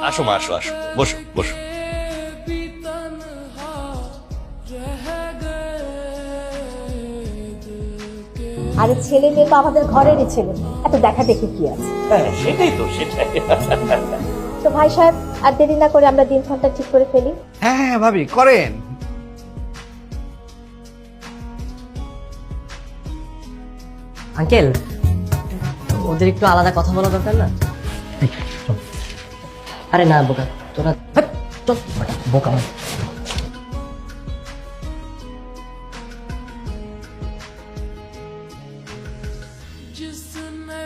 আসো মা, আসো আসো, বসো বসো। আরে ছেলে মেয়ে তো আমাদের ঘরেরই ছেলে, এত দেখা দেখে কি আছে। হ্যাঁ সেটাই তো, সেটাই। তো ভাই সাহেব, আর দেরি না করে আমরা দিনক্ষণটা ঠিক করে ফেলি। হ্যাঁ হ্যাঁ ভাবি করেন। আঙ্কেল, ওদের একটু আলাদা কথা বলা দরকার না? আরে না বোকা, তোরা চল বোকা।